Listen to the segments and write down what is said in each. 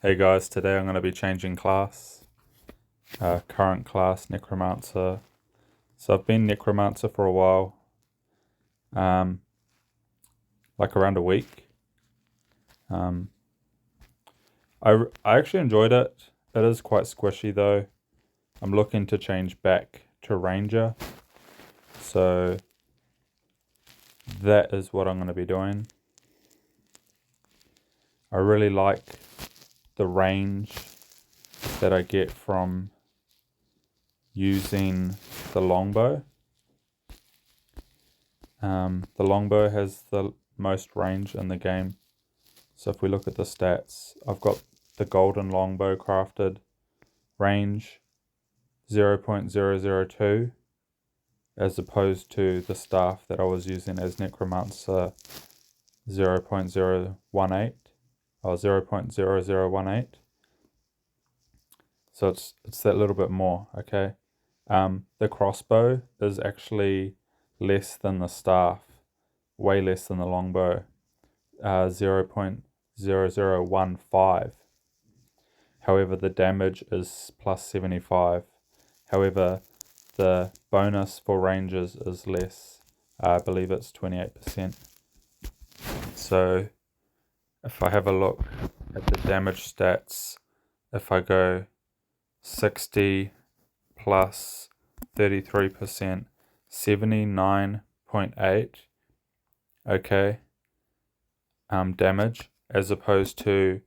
Hey guys, today I'm going to be changing class. Current class, Necromancer. So I've been Necromancer for a while. Like around a week. I actually enjoyed it. It is quite squishy though. I'm looking to change back to Ranger. So that is what I'm going to be doing. I really like the range that I get from using the longbow. The longbow has the most range in the game. So if we look at the stats, I've got the Golden Longbow crafted, range 0.002, as opposed to the staff that I was using as Necromancer 0.018 or 0.0018. So it's that little bit more, okay? The crossbow is actually less than the staff, way less than the longbow, 0.0015. However, the damage is plus 75. However, the bonus for rangers is less. I believe it's 28%. So if I have a look at the damage stats, if I go 60 plus 33%, 79.8, okay, damage, as opposed to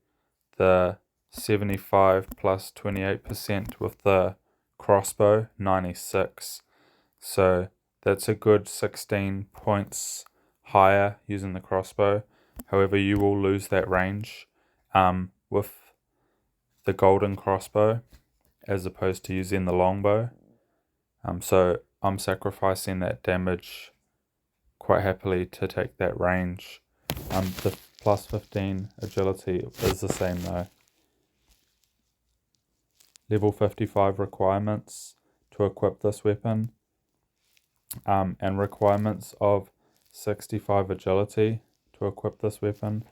the 75 plus 28% with the crossbow, 96. So that's a good 16 points higher using the crossbow. However, you will lose that range with the golden crossbow as opposed to using the longbow. So I'm sacrificing that damage quite happily to take that range. The plus 15 agility is the same though. Level 55 requirements to equip this weapon, and requirements of 65 agility to equip this weapon.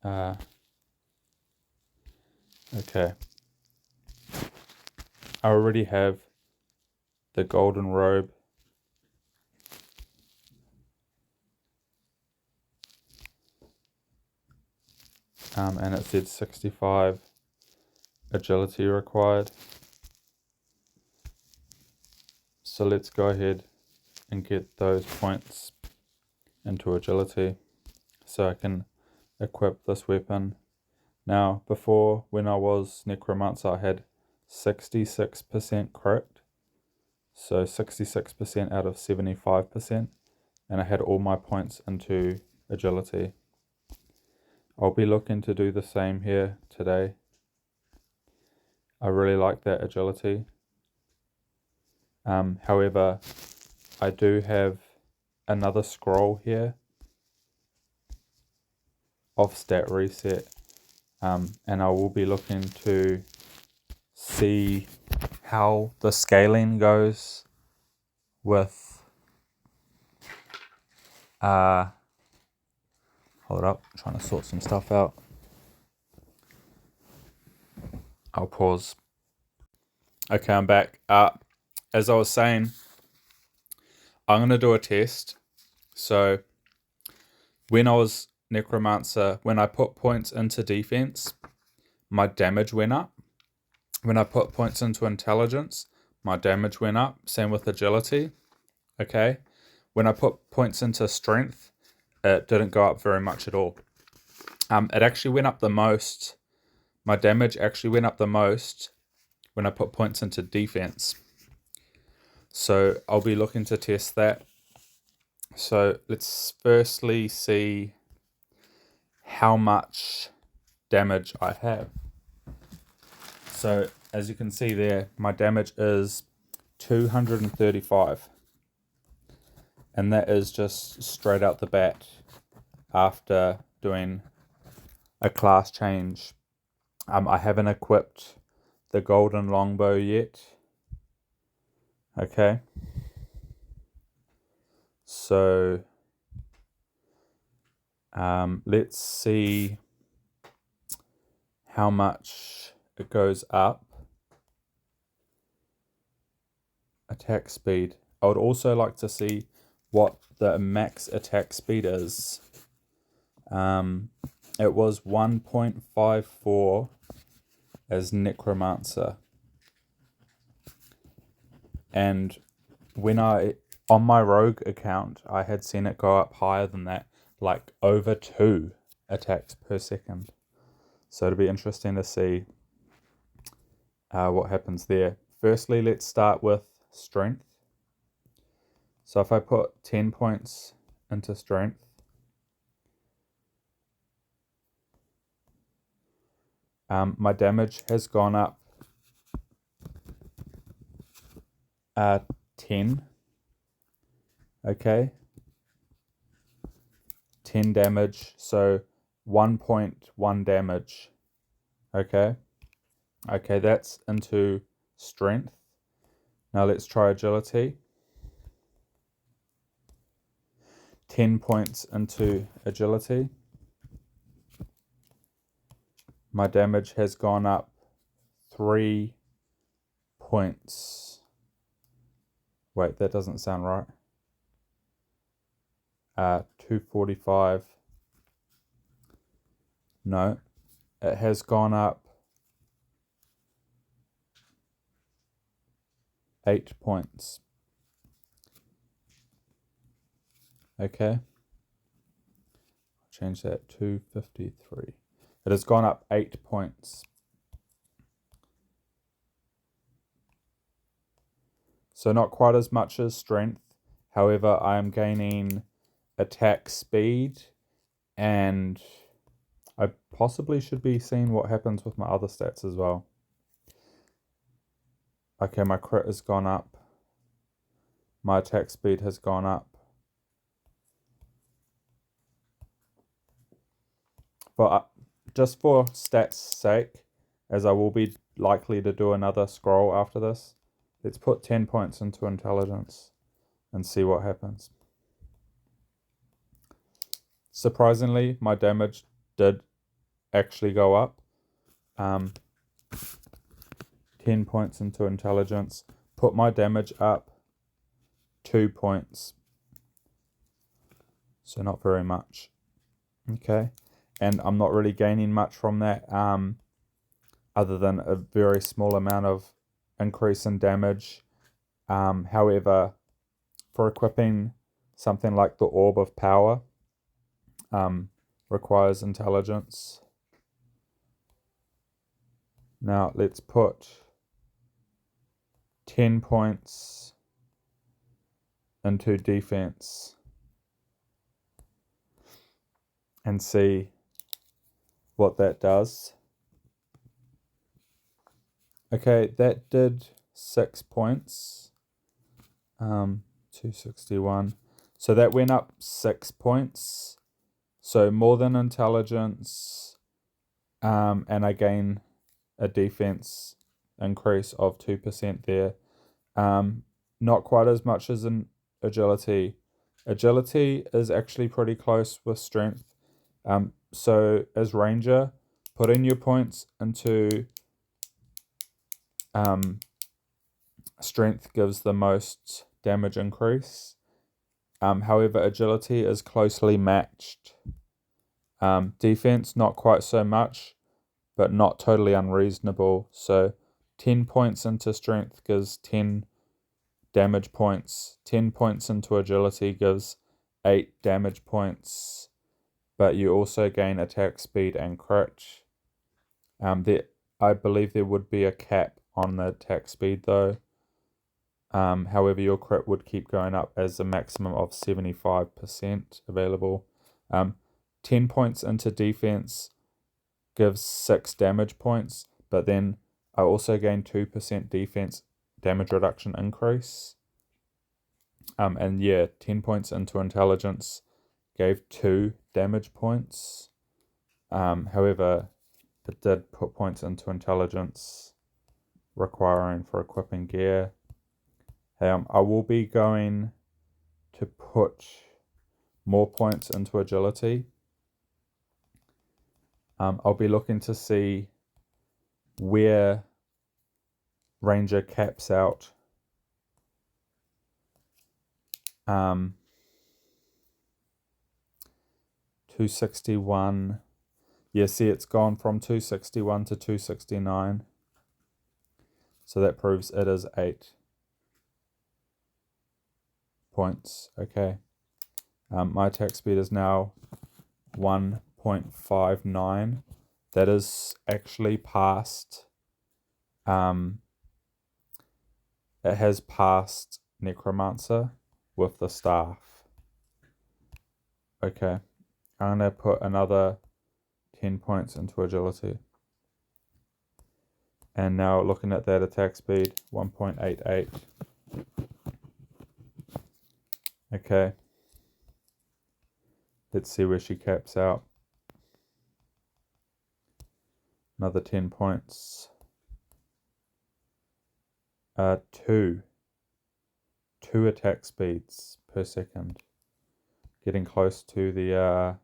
Okay. I already have the golden robe. And it said 65 agility required. So let's go ahead and get those points into agility so I can equip this weapon. Now, before, when I was Necromancer, I had 66% crit. So 66% out of 75%. And I had all my points into agility. I'll be looking to do the same here today. I really like that agility. However, I do have another scroll here of stat reset, and I will be looking to see how the scaling goes with hold up, I'm trying to sort some stuff out. I'll pause. Okay, I'm back. As I was saying, I'm going to do a test. So when I was Necromancer, when I put points into defense, my damage went up. When I put points into intelligence, my damage went up. Same with agility. Okay. When I put points into strength, it didn't go up very much at all. It actually went up the most. My damage actually went up the most when I put points into defense. So I'll be looking to test that. So let's firstly see how much damage I have. So as you can see there, my damage is 235. And that is just straight out the bat after doing a class change. I haven't equipped the golden longbow yet. Okay. So Let's see how much it goes up. Attack speed. I would also like to see what the max attack speed is. It was 1.54 as Necromancer. And when on my rogue account, I had seen it go up higher than that, like over 2 attacks per second. So it'll be interesting to see what happens there. Firstly, let's start with strength. So if I put 10 points into strength, my damage has gone up 10. Okay. 10 damage, so 1.1 damage. Okay. Okay, that's into strength. Now let's try agility. 10 points into agility. My damage has gone up 3 points. Wait, that doesn't sound right. 245. No, it has gone up 8 points. Okay. Change that to 53. It has gone up 8 points. So not quite as much as strength. However, I am gaining attack speed, and I possibly should be seeing what happens with my other stats as well. Okay, my crit has gone up. My attack speed has gone up. But just for stats' sake, as I will be likely to do another scroll after this, let's put 10 points into intelligence and see what happens. Surprisingly, my damage did actually go up. 10 points into intelligence, put my damage up 2 points. So not very much. Okay. And I'm not really gaining much from that, other than a very small amount of increase in damage. However, for equipping something like the Orb of Power, requires intelligence. Now let's put 10 points into defense and see what that does. Okay, that did 6 points. 261. So that went up 6 points. So more than intelligence. And I gain a defense increase of 2% there. Not quite as much as in agility. Agility is actually pretty close with strength. So as ranger, put in your points into strength gives the most damage increase. However, agility is closely matched. Defense, not quite so much, but not totally unreasonable. So 10 points into strength gives 10 damage points. 10 points into agility gives 8 damage points. But you also gain attack speed and crit. I believe there would be a cap on the attack speed though. However, your crit would keep going up as a maximum of 75% available. 10 points into defense gives 6 damage points, but then I also gain 2% defense damage reduction increase. And yeah, 10 points into intelligence gave 2 damage points. However, it did put points into intelligence requiring for equipping gear. I will be going to put more points into agility I'll be looking to see where Ranger caps out. 261. Yeah, see, it's gone from 261 to 269. So that proves it is 8 points. Okay. My attack speed is now 1.59. That is actually past. It has passed Necromancer with the staff. Okay. I'm going to put another 10 points into agility. And now looking at that attack speed, 1.88. Okay. Let's see where she caps out. Another 10 points. 2 attack speeds per second. Getting close to the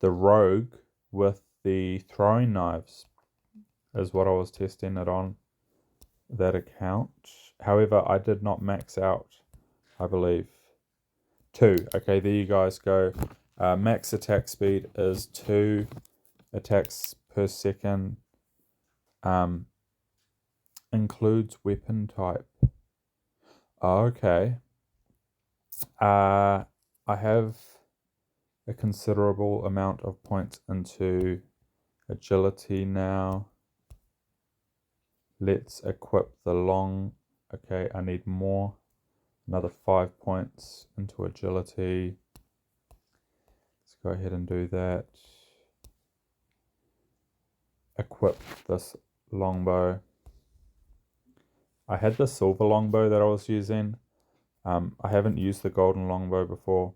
rogue with the throwing knives is what I was testing it on that account. However, I did not max out, I believe. 2. Okay, there you guys go. Max attack speed is 2 attacks per second. Includes weapon type. Okay. I have a considerable amount of points into agility now. Let's equip the long. Okay, I need more. Another 5 points into agility. Let's go ahead and do that. Equip this longbow. I had the silver longbow that I was using. I haven't used the golden longbow before.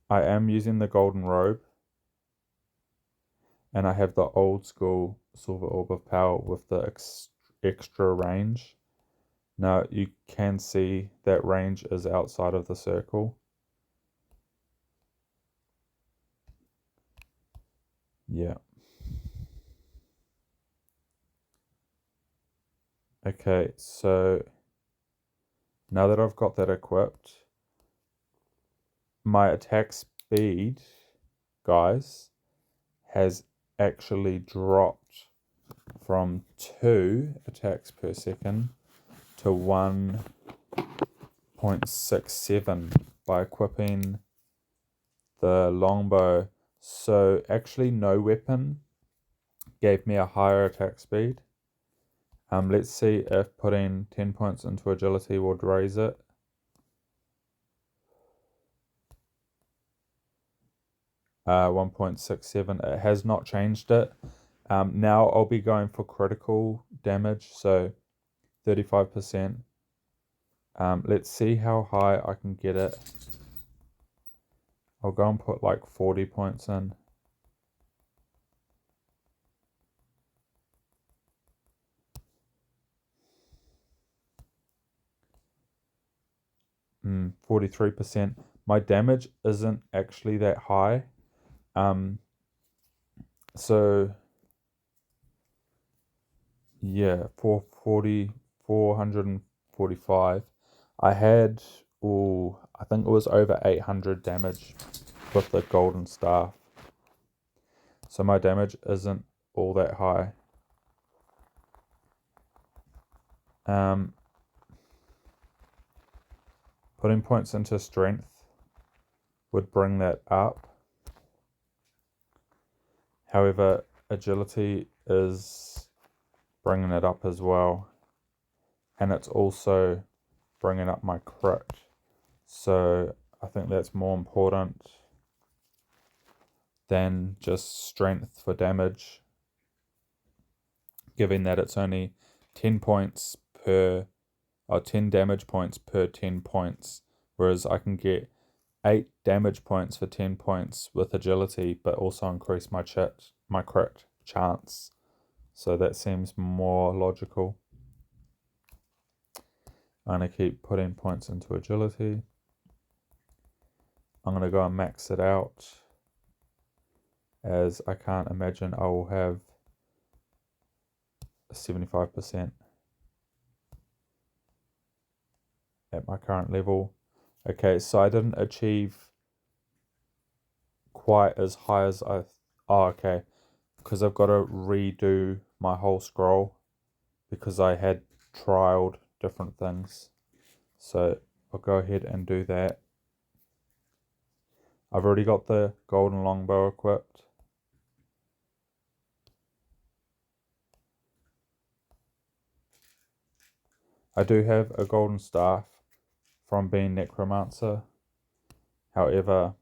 I am using the golden robe. And I have the old school silver orb of power with the extra range. Now you can see that range is outside of the circle. Yeah. Okay, so now that I've got that equipped, my attack speed, guys, has actually dropped from 2 attacks per second to 1.67 by equipping the longbow. So actually no weapon gave me a higher attack speed. Let's see if putting 10 points into agility would raise it. Uh, 1.67. It has not changed it. Now I'll be going for critical damage, so 35%. Let's see how high I can get it. I'll go and put like 40 points in. 43%. My damage isn't actually that high. So yeah, 445. I had, I think it was over 800 damage with the golden staff. So my damage isn't all that high. Putting points into strength would bring that up. However, agility is bringing it up as well. And it's also bringing up my crit. So I think that's more important than just strength for damage, given that it's only 10 points per, or 10 damage points per 10 points, whereas I can get 8 damage points for 10 points with agility, but also increase my crit chance. So that seems more logical. I'm going to keep putting points into agility. I'm going to go and max it out. as I can't imagine I will have a 75% at my current level. Okay, so I didn't achieve quite as high as oh, okay, because I've got to redo my whole scroll because I had trialed different things. So I'll go ahead and do that. I've already got the Golden Longbow equipped. I do have a golden staff from being Necromancer. However,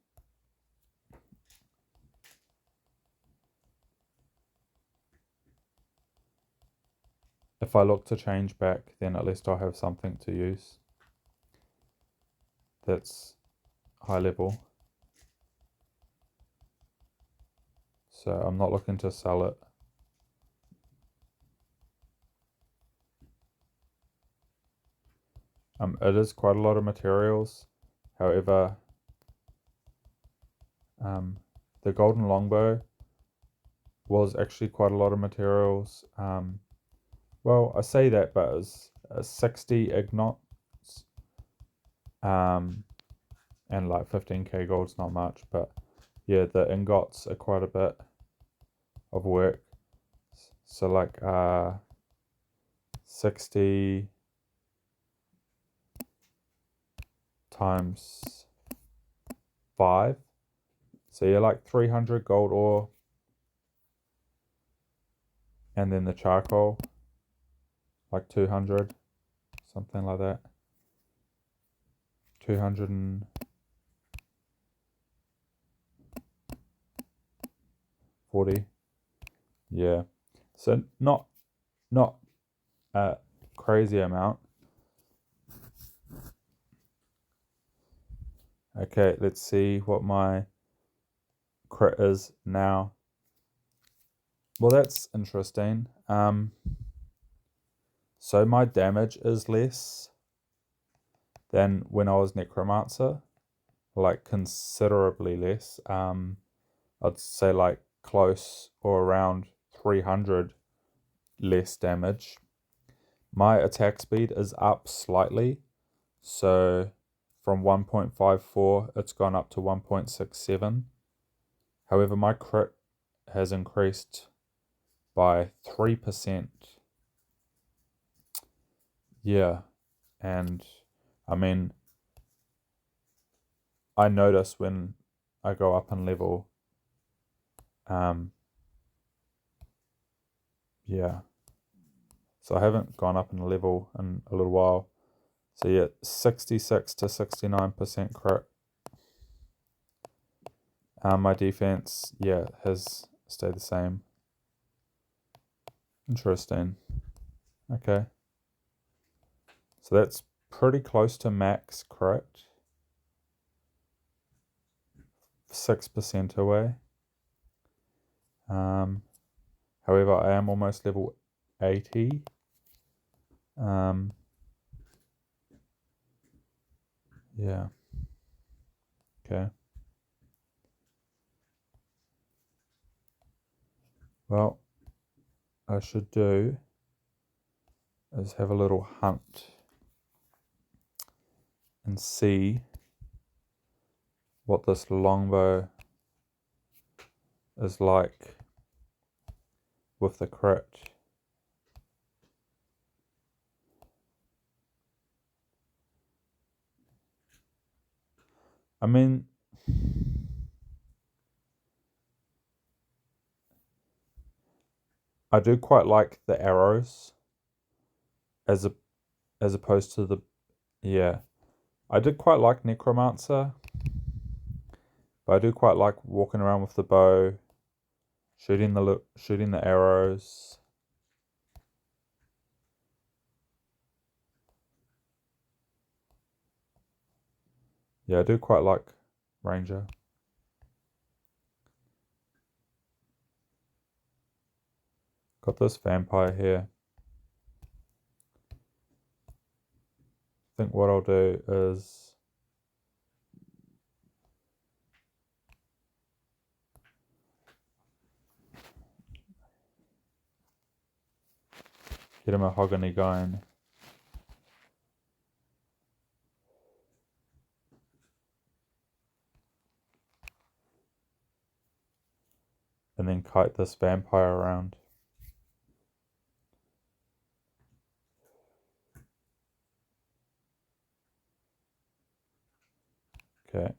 if I look to change back, then at least I'll have something to use that's high level. So I'm not looking to sell it. It is quite a lot of materials. However, the Golden Longbow was actually quite a lot of materials. Well, I say that, but it's 60 ignots, and like 15k gold's not much, but yeah, the ingots are quite a bit of work. So like 60 times 5. So you're like 300 gold ore. And then the charcoal, like 200, something like that. 240. Yeah. So not a crazy amount. Okay, let's see what my crit is now. Well, that's interesting. So my damage is less than when I was Necromancer, like considerably less. I'd say like close or around 300 less damage. My attack speed is up slightly, so from 1.54 it's gone up to 1.67. However, my crit has increased by 3%. Yeah, and I mean, I notice when I go up in level, yeah. So I haven't gone up in a level in a little while. So yeah, 66 to 69% crit. My defense, yeah, has stayed the same. Interesting. Okay. So that's pretty close to max crit. 6% away. However, I am almost level 80. Yeah. Okay. Well, I should do is have a little hunt and see what this longbow is like with the crit. I mean, I do quite like the arrows as opposed to the, yeah. I did quite like Necromancer, but I do quite like walking around with the bow, shooting the arrows. Yeah, I do quite like Ranger. Got this vampire here. I think what I'll do is Get a mahogany going. And then kite this vampire around. Okay.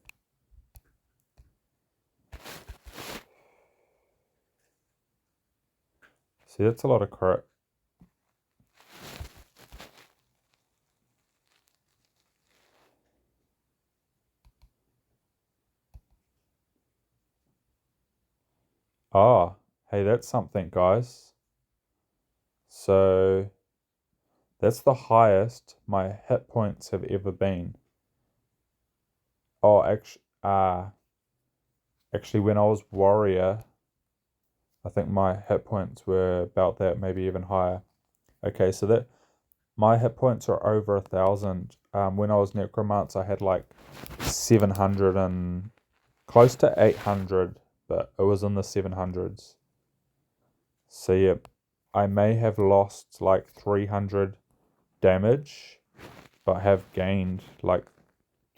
See, that's a lot of crit. Ah, hey, that's something, guys. So that's the highest my hit points have ever been. Oh, actually, when I was warrior, I think my hit points were about that, maybe even higher. Okay, so that my hit points are over 1,000. When I was necromancer, I had like 700 and close to 800, but it was in the 700s. So yeah, I may have lost like 300 damage, but have gained like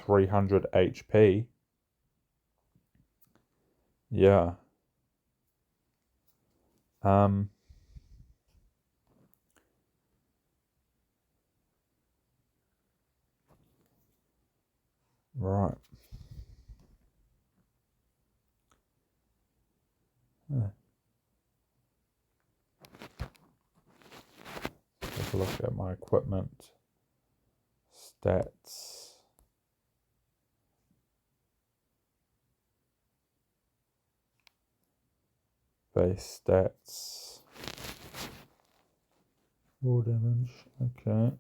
300 HP. Yeah. Um. Right. Yeah. Take a look at my equipment stats. Base stats. Raw damage. Okay.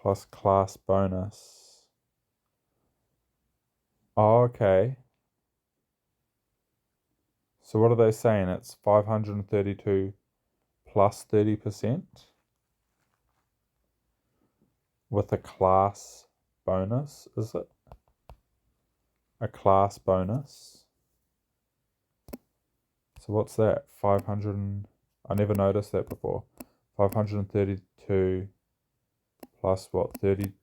Plus class bonus. Oh, okay. So what are they saying? It's 532 plus 30% with a class bonus, is it? A class bonus. So what's that? 500 I never noticed that before. 532 plus what? 30%?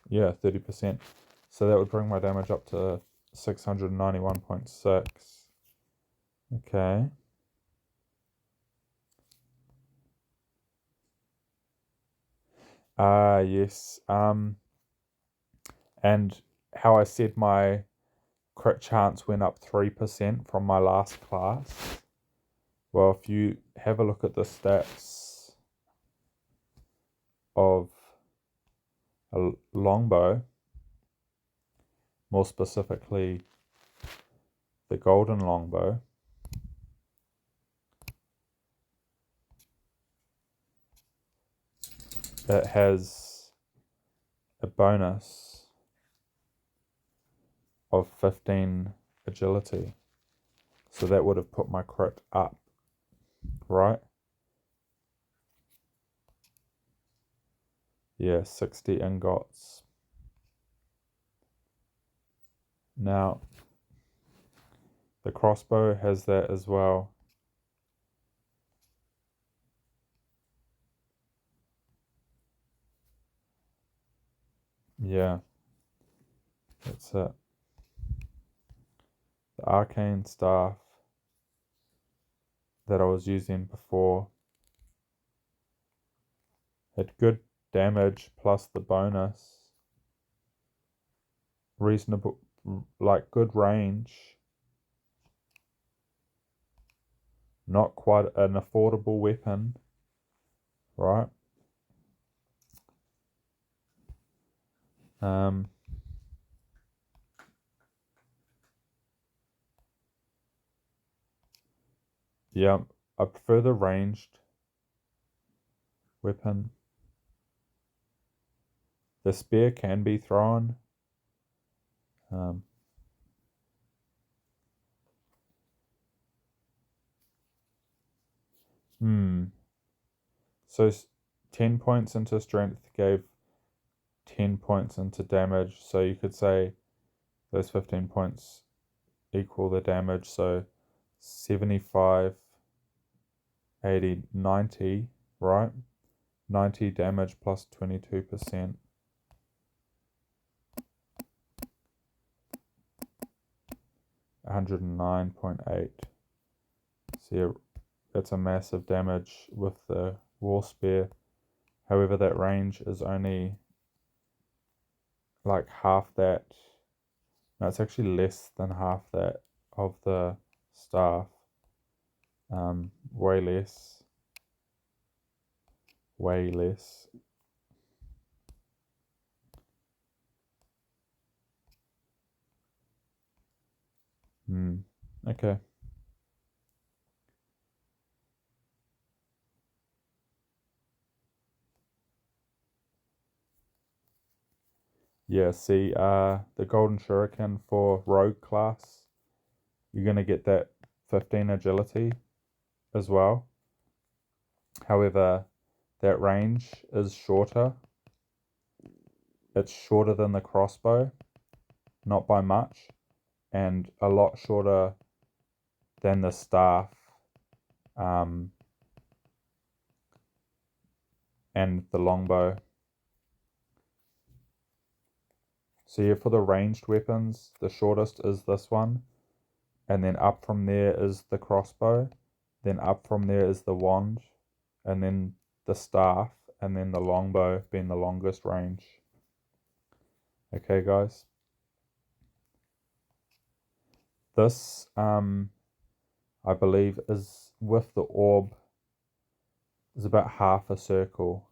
Yeah, 30%. So that would bring my damage up to 691.6. Okay. Yes. And how I said my crit chance went up 3% from my last class. Well, if you have a look at the stats of a longbow, more specifically the Golden Longbow, it has a bonus of 15 agility. So that would have put my crit up, right? Yeah, 60 ingots. Now, the crossbow has that as well. Yeah, that's it. The arcane staff that I was using before had good damage plus the bonus. Reasonable, like good range. Not quite an affordable weapon, right? Um, yeah, I prefer the ranged weapon. The spear can be thrown. Um, So 10 points into strength gave 10 points into damage. So you could say those 15 points equal the damage. So 75, 80, 90, right? 90 damage plus 22%. $109.8. See, that's a massive damage with the war spear. However, that range is only like half that. No, it's actually less than half that of the staff. Way less. Way less. Okay. Yeah, see, the Golden Shuriken for Rogue class, you're going to get that 15 agility as well. However, that range is shorter. It's shorter than the crossbow, not by much, and a lot shorter than the staff and the longbow. So yeah, for the ranged weapons, the shortest is this one, and then up from there is the crossbow, then up from there is the wand, and then the staff, and then the longbow being the longest range. Okay, guys. This, I believe, is with the orb, is about half a circle.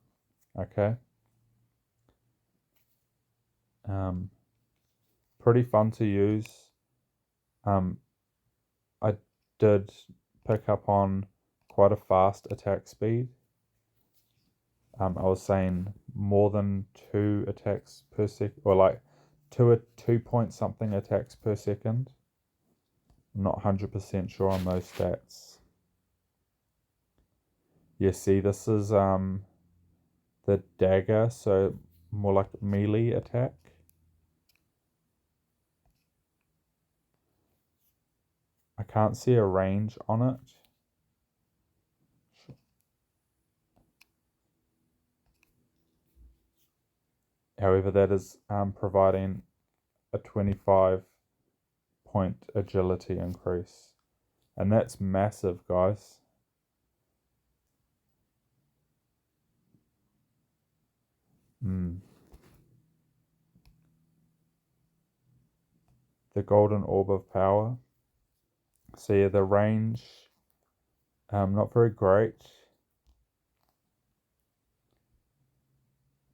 Okay. Pretty fun to use. I did pick up on quite a fast attack speed. I was saying more than 2 attacks per second, or like 2 point something attacks per second. I'm not 100% sure on those stats. Yeah, see, this is the dagger, so more like melee attack. I can't see a range on it. However, that is providing a 25 point agility increase. And that's massive, guys. The Golden Orb of Power. So yeah, the range, not very great.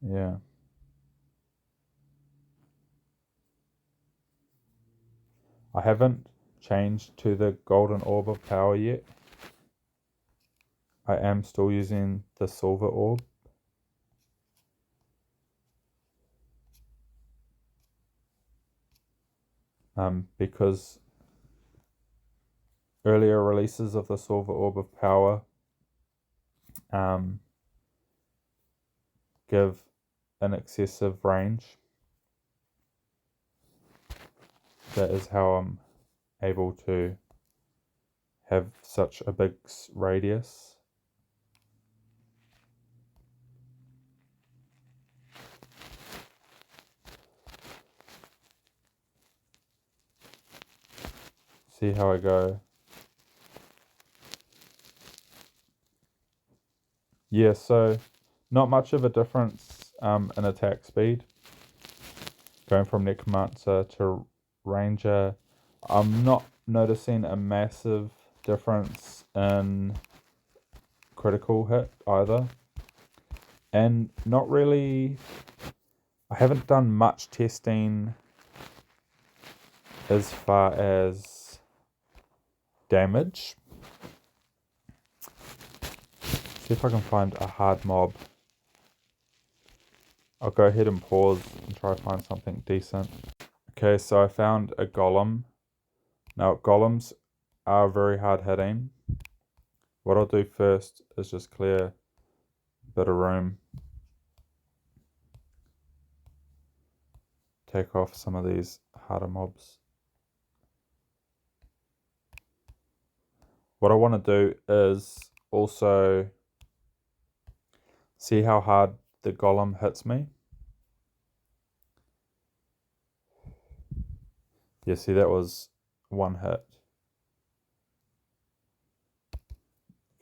Yeah. I haven't changed to the Golden Orb of Power yet. I am still using the Silver Orb. Because earlier releases of the Silver Orb of Power give an excessive range. That is how I'm able to have such a big radius. See how I go. Yeah, so not much of a difference in attack speed. Going from Necromancer to Ranger. I'm not noticing a massive difference in critical hit either. And not really, I haven't done much testing as far as damage. See if I can find a hard mob. I'll go ahead and pause and try to find something decent. Okay, so I found a golem. Now, golems are very hard hitting. What I'll do first is just clear a bit of room. Take off some of these harder mobs. What I want to do is also see how hard the golem hits me. Yeah, see, that was one hit.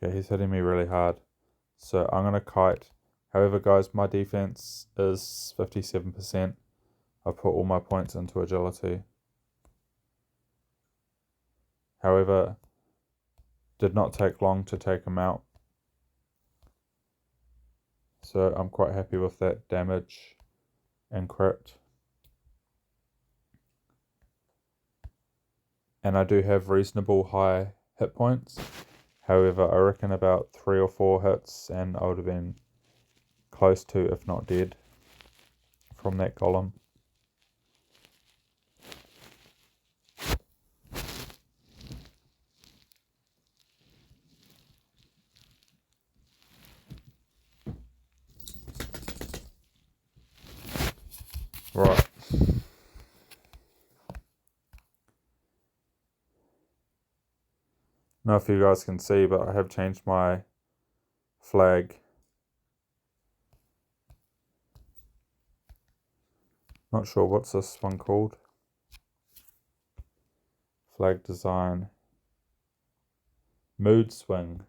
Okay, he's hitting me really hard. So I'm going to kite. However, guys, my defense is 57%. I put all my points into agility. However, did not take long to take him out. So I'm quite happy with that damage and crit. And I do have reasonable high hit points. However, I reckon about 3 or 4 hits and I would have been close to, if not dead, from that golem. Right. Now if you guys can see, but I have changed my flag. Not sure what's this one called. Flag design. Mood swing.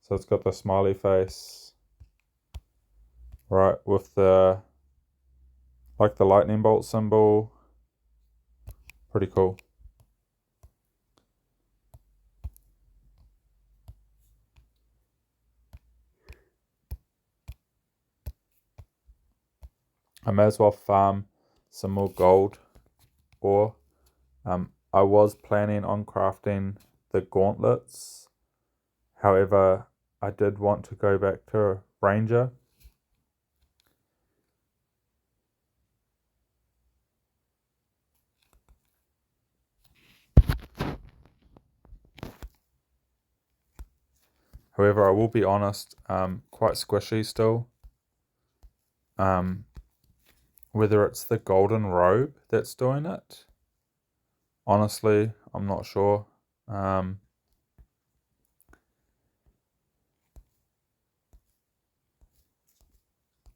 So it's got the smiley face. Right, with the like the lightning bolt symbol. Pretty cool. I may as well farm some more gold ore. I was planning on crafting the gauntlets. However, I did want to go back to Ranger. However, I will be honest, quite squishy still. Whether it's the golden robe that's doing it, honestly, I'm not sure.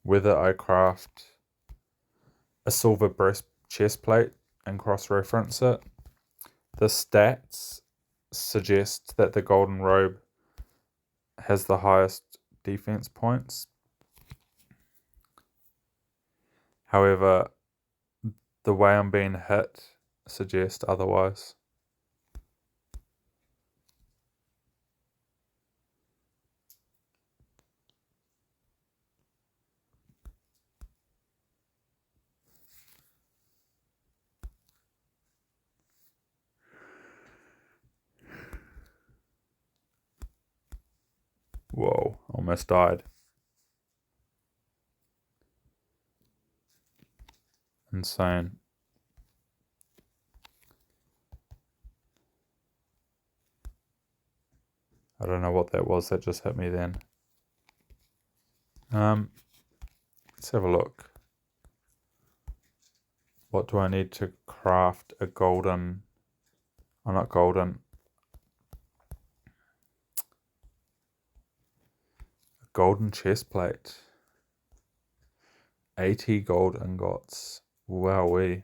Whether I craft a silver breast chest plate and cross-reference it, the stats suggest that the golden robe has the highest defense points. However, the way I'm being hit suggests otherwise. Whoa, almost died. Insane. I don't know what that was that just hit me then. Let's have a look. What do I need to craft a golden... Oh, not golden. A golden chest plate. 80 gold ingots. Wowee.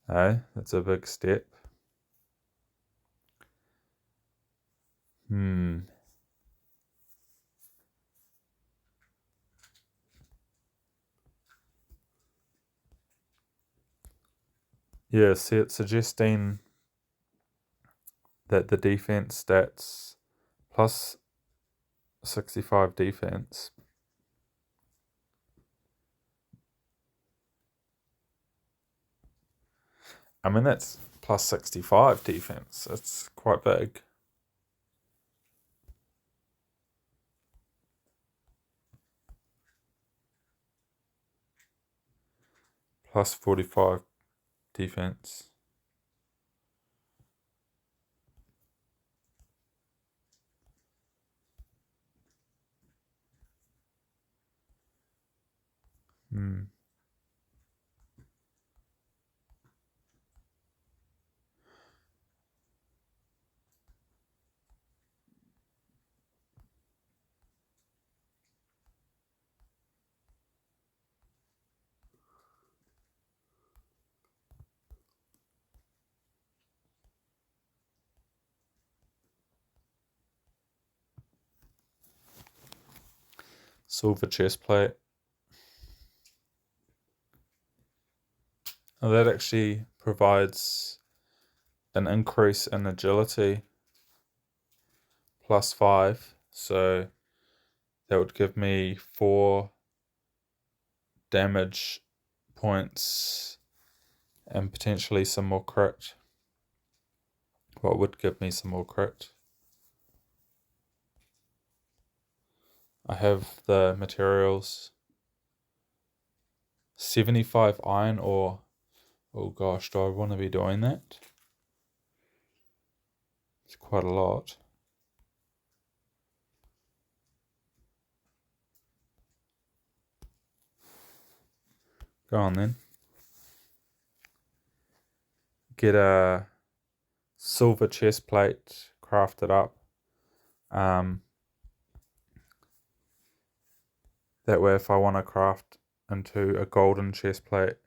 Hey, that's a big step. Yeah, see, it's suggesting that the defense stats plus 65 defense. I mean, that's plus 65 defense. That's quite big. Plus 45 defense. silver chest plate. Now that actually provides an increase in agility +5, so that would give me 4 damage points and potentially some more crit. What would give me some more crit? I have the materials. 75 iron ore. Oh gosh, do I want to be doing that? It's quite a lot. Go on then. Get a silver chest plate, craft it up. That way if I want to craft into a golden chest plate,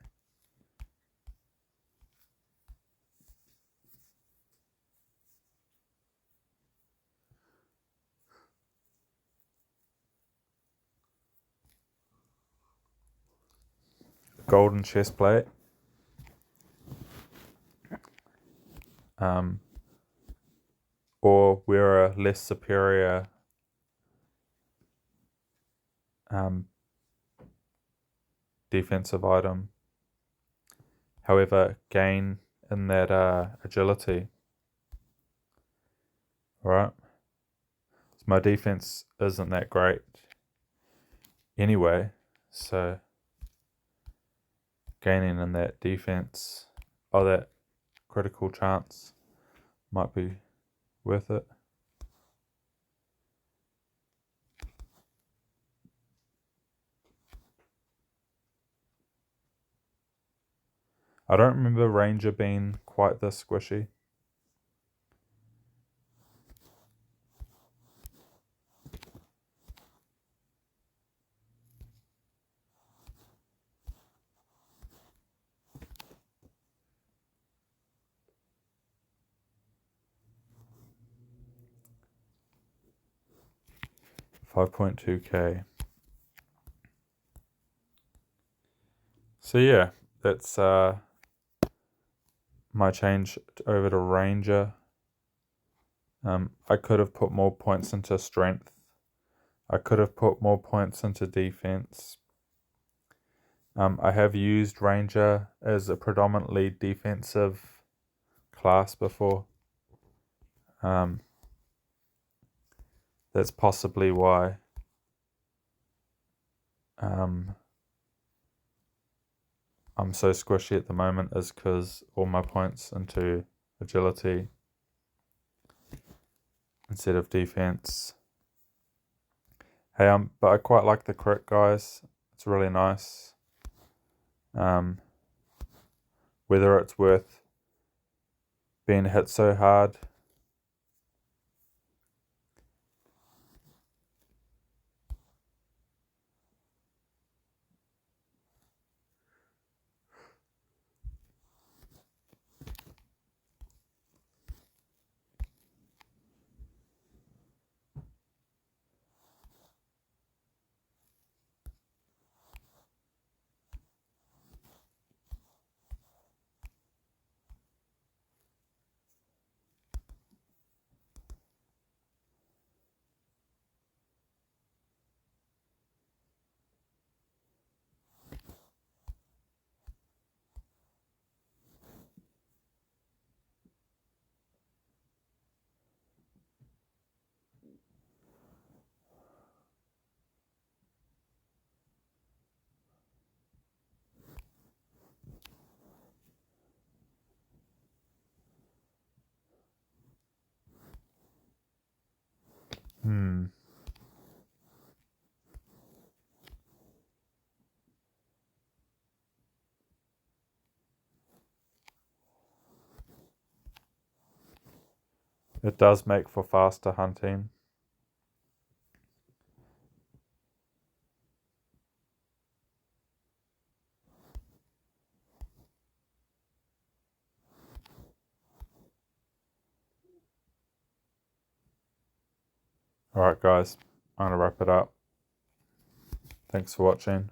or wear a less superior defensive item. However, gain in that agility. Alright. So my defense isn't that great anyway, so gaining in that defense, or that critical chance, might be worth it. I don't remember Ranger being quite this squishy. $5.2k. So yeah, that's my change over to Ranger. I could have put more points into strength. I could have put more points into defense. I have used Ranger as a predominantly defensive class before. That's possibly why I'm so squishy at the moment, is because all my points into agility instead of defense. Hey, but I quite like the crit, guys. It's really nice. Whether it's worth being hit so hard. It does make for faster hunting. Alright guys, I'm going to wrap it up. Thanks for watching.